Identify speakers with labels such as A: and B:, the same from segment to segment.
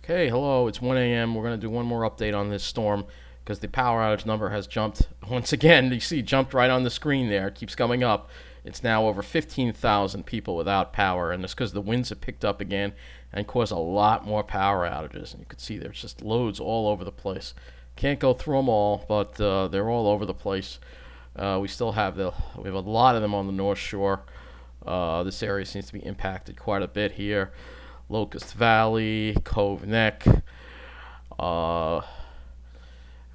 A: Okay, hello, it's 1 a.m. We're going to do one more update on this storm because the power outage number has jumped once again. You see, it jumped right on the screen there. It keeps going up. It's now over 15,000 people without power, and it's because the winds have picked up again and caused a lot more power outages. And you can see there's just loads all over the place. Can't go through them all, but they're all over the place. We have a lot of them on the North Shore. This area seems to be impacted quite a bit here. Locust Valley, Cove Neck, uh,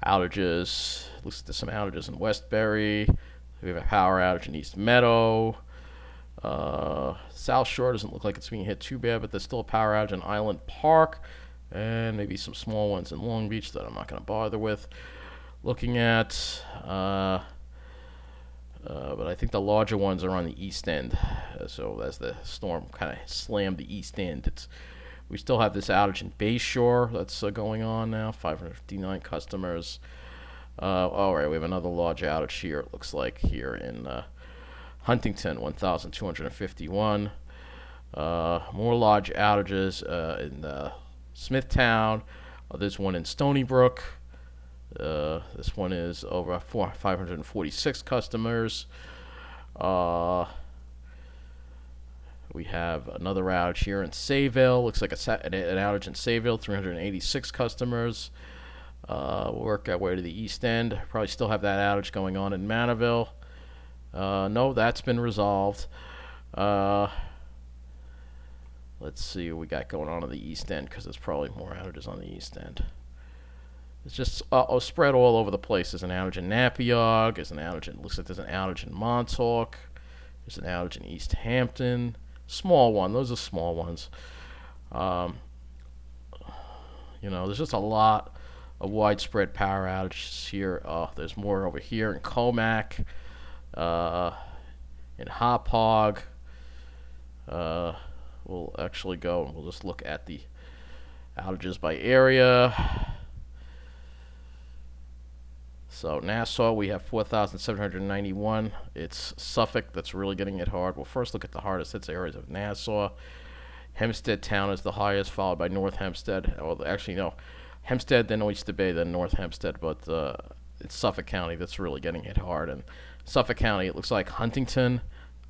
A: outages. Looks like there's some outages in Westbury. We have a power outage in East Meadow. South Shore doesn't look like it's being hit too bad, but there's still a power outage in Island Park, and maybe some small ones in Long Beach that I'm not going to bother with looking at. But I think the larger ones are on the east end. So as the storm kind of slammed the east end, we still have this outage in Bayshore that's going on now. 559 customers. All right, we have another large outage here. It looks like here in Huntington, 1,251. More large outages in Smithtown. There's one in Stony Brook. This one is over 546 customers. We have another outage here in Sayville. Looks like an outage in Sayville, 386 customers. We'll work our way to the east end. Probably still have that outage going on in Manaville. No, that's been resolved. Let's see what we got going on the east end, because there's probably more outages on the east end. It's just spread all over the place. There's an outage in Napiog. Looks like there's an outage in Montauk. There's an outage in East Hampton. Small one. Those are small ones. There's just a lot of widespread power outages here. There's more over here in Comac, in Hauppauge. We'll actually go and we'll just look at the outages by area. So Nassau, we have 4,791. It's Suffolk that's really getting hit hard. We'll first look at the hardest hit areas of Nassau. Hempstead Town is the highest, followed by North Hempstead. Well, actually, no. Hempstead, then Oyster Bay, then North Hempstead. But it's Suffolk County that's really getting hit hard. And Suffolk County, it looks like Huntington,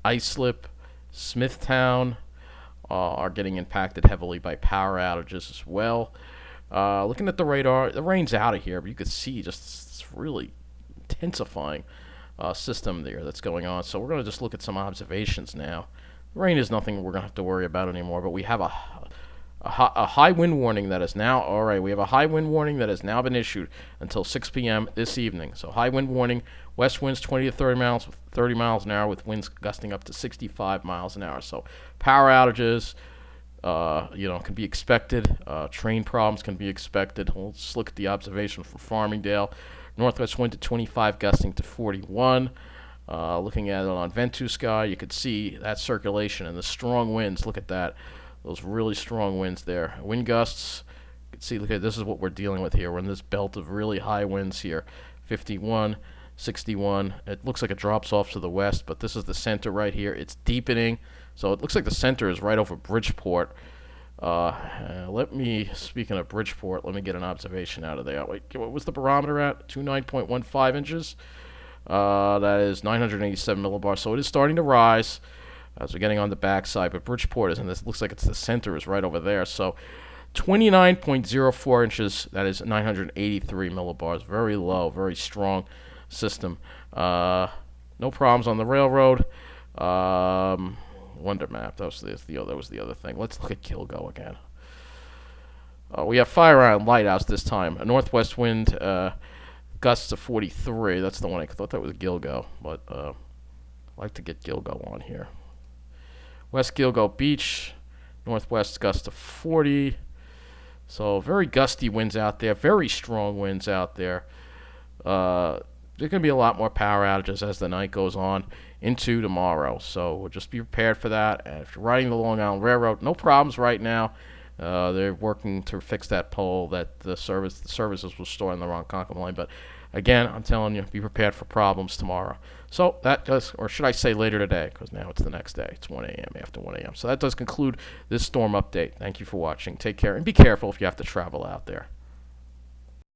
A: Islip, Smithtown are getting impacted heavily by power outages as well. Looking at the radar, the rain's out of here, but you can see just really intensifying system there that's going on. So we're going to just look at some observations now. Rain is nothing we're going to have to worry about anymore, but we have a high wind warning that is now, all right, we have a high wind warning that has now been issued until 6 p.m. this evening. So high wind warning, west winds 20 to 30 miles an hour with winds gusting up to 65 miles an hour. So power outages, can be expected. Train problems can be expected. Let's look at the observation for Farmingdale. Northwest wind to 25, gusting to 41. Looking at it on Ventusky, you could see that circulation and the strong winds. Look at that. Those really strong winds there. Wind gusts, you can see, look at this is what we're dealing with here. We're in this belt of really high winds here. 51, 61. It looks like it drops off to the west, but this is the center right here. It's deepening. So it looks like the center is right over Bridgeport. Speaking of Bridgeport, let me get an observation out of there. Wait, what was the barometer at? 29.15 inches. That is 987 millibars. So it is starting to rise as we're getting on the backside. But Bridgeport is in this. Looks like the center is right over there. So 29.04 inches. That is 983 millibars. Very low, very strong system. No problems on the railroad. Wonder map. That was the other thing. Let's look at Gilgo again. We have Fire Island Lighthouse this time. A northwest wind, gusts of 43. That's the one I thought that was Gilgo, but I'd like to get Gilgo on here. West Gilgo Beach, northwest gust of 40. So very gusty winds out there. Very strong winds out there. There's going to be a lot more power outages as the night goes on into tomorrow. So we'll just be prepared for that. And if you're riding the Long Island Railroad, no problems right now. They're working to fix that pole that the services were stored in the Ronkonkoma line. But Again, I'm telling you, be prepared for problems tomorrow. So that does, or should I say later today, because now it's the next day. It's 1 a.m. after 1 a.m. So that does conclude this storm update. Thank you for watching. Take care, and be careful if you have to travel out there.